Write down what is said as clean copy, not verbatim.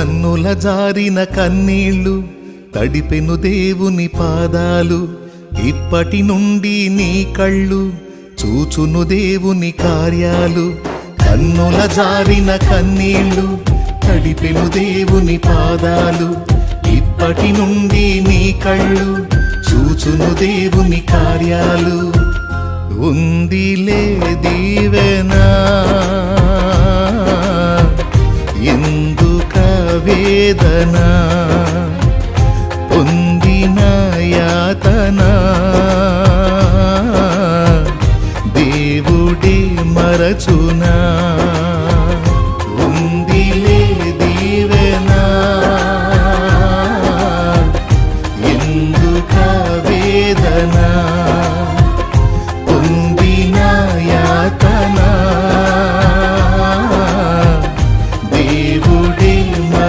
కన్నుల జారిన కన్నీళ్ళు తడిపెను దేవుని పాదాలు, ఇప్పటి నుండి నీ కళ్ళు చూచును దేవుని కార్యాలు. కన్నుల జారిన కన్నీళ్ళు తడిపెను దేవుని పాదాలు, ఇప్పటి నుండి నీ కళ్ళు చూచును దేవుని కార్యాలు. ఉందిలే దీవెనా ఎందుక వేదన, పొందిన యాతన దేవుడే మరచునా.